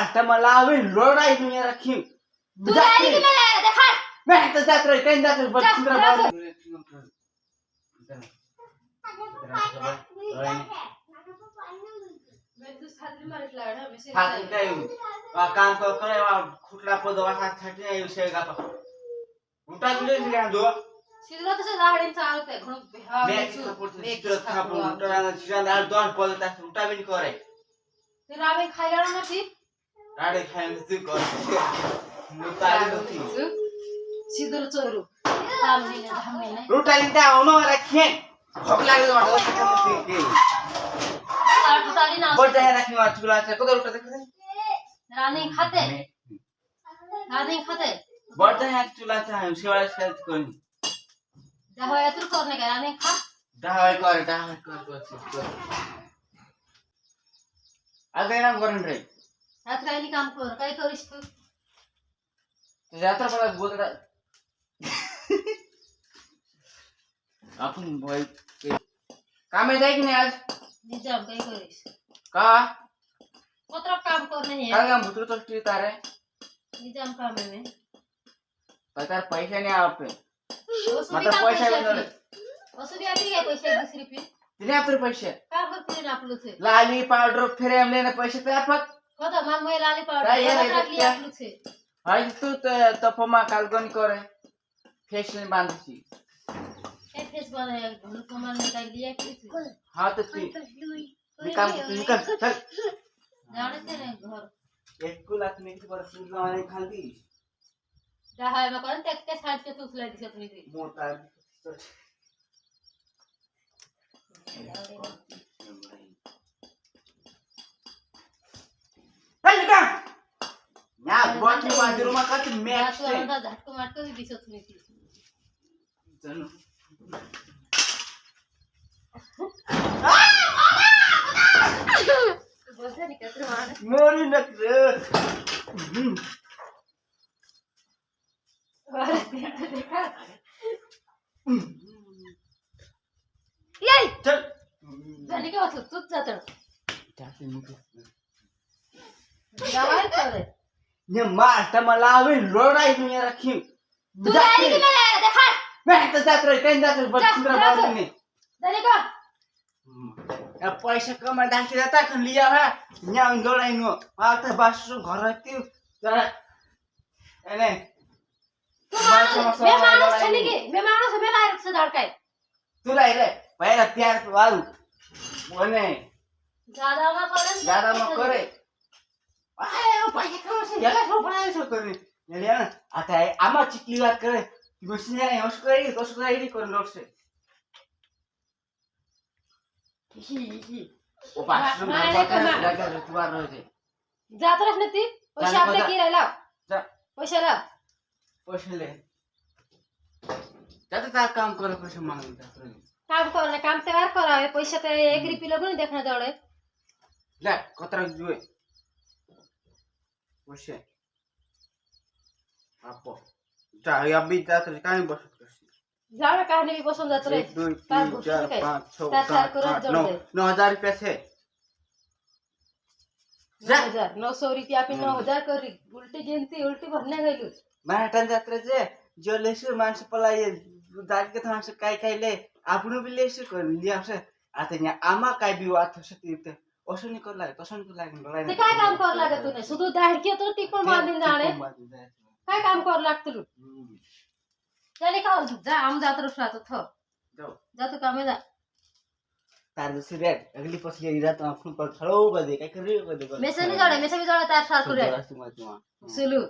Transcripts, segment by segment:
मारता मला आवे लोडाई दुनिया रखी तू जायली की मला देखा मैं तो जात रही कहीं जात रही बस सुंदर काम करे खुटला पद वाटा छाटी नाही विषय गापा उठा तुले दो शिजला तसं झाडीन चालतंय म्हणून मॅच सपोर्ट चित्र थापून उठा शिरांदा दोन पद तास उठा बिन करे ते रावे खायला नव्हती राडे खायला तू कर मुताली होती शिदर चोरू तामने धामने नाही उठा लिंदा ओनो रखे भूख लागले वाटत की आठ ताली ना बोल जाय रखी वाट तुला कदर उठा देख राणी खाते बोल जाय तुला शिवाळा काय कोणी दहाव्या तर करणे काय राणी खा दहावाय कर अगं ना करून रे आज काही काम कर काय करीस तू यात्रा पडा बोलता आपण भाई काम आहे की नाही आज निजाम काय करीस का कोत्र काम करणे हे काय काम भुतरू तो टी तारे निजाम काम है में तार पैसे नहीं आपे मतलब पैसा नाही वसुली आती काय पैसे दुसरी पे दिले आपले पैसे का करते ना आपलं छे लाली पावडर फिरे हम लेने पैसे ते आपक होता मान मोय लाली काय पावडर यार टाकली आपलं छे हाय तू तपमा कालगण करे फेशियल बांधची काय फेस बनाया घणू कमाल में काय लिया की हां तो ती निकाल चल जाने से नहीं घर एक को लाख में पर सूर लाने खाल दी दहाय में कोण त्या साइड से तुसला दिसत नाही मोटा चल का या बॉटली बाजू रूम का ते मॅच तू अंदा झटको माटको दिसत नाही चल बोलते नहीं कैसे मान मोरी नक देखा ये चल झाली का वाचत तूच जात जाते निघ गावात करे ने मारता मला आवे लोडाई दुनिया रखी तू जायली की मला देखा मैं तो जात रही कहीं जात रही बस सुंदर बात नहीं झाली का या पैसा कमा डांटी जाता खन लिया है न्या लोडाई नो आता बस घर रहती जरा एने मैं माणूस छली की मैं माणूस मैं लायक से धडकाय तुला रे पहिला प्यार वारू बोले ज्यादा मग करे आय पैसा कमा याला सोपणार सो करे याला ना आता आमा चिकली बात करे गोष्टी नाही होश करे तो सुद्धा इडी करून लोटसे ओ पास लगा तुवार होते जात रस नती पैसे आपले की राहिला पैसे ला पैसे ले जाता ता काम करे पैसे मागता काम करने काम तयार करावे पैसे ते 1 रुपये लगून देखना जवळे ले कतरा जुए पैसे आपो चाहे अभी जात काय बसत कशी जावे कहानी भी बसून जात रे 1 2 3 4 5 6 7 8 9 9000 रुपये से 900 रुपये आपण 9000 करी उलटी गिनती उलटी भरने गेली मराठा जात्रेचे जो लेशर माणसं पलाये जागे थांबसे काय काय ले आपण बी लेशर कर लिया आता न्या आमा काय बी वात शकते ते असं नाही कर लागे तसं नाही लागे ते काय काम कर लागे तूने सुदू दाढकी तो ती पण मांडीन जाणे काय काम कर लाग तू चले का जा आम जात रसला तो थ जाओ जातो कामे जा तार दूसरी रेट अगली पसली ये जात आपण पर खड़ो बदे काय कर बदे मेसे भी जोड़े तार सार करे सुलू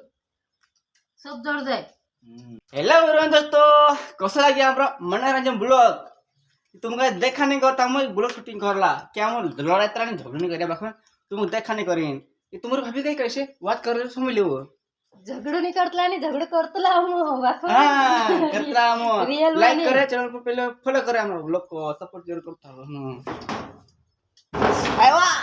सब जोड़ जाए हेलो एवरीवन दोस्तों कसं लागे हमरा मनोरंजन ब्लॉग तुमका देखा नहीं करता मैं ब्लॉग शूटिंग करला क्या हम लड़ाई त्राणी झगड़ा नहीं करे बाखा तुम देखा नहीं करें ये तुम्हारे भाभी कहीं कैसे बात कर समझ लो झगड़ो नहीं करतला नहीं झगड़ो करतला हम बाखा हां करतला हम Real लाइक money. करे चैनल को पहले फॉलो करे हमरा ब्लॉग को सपोर्ट जरूर करता हो आय वाह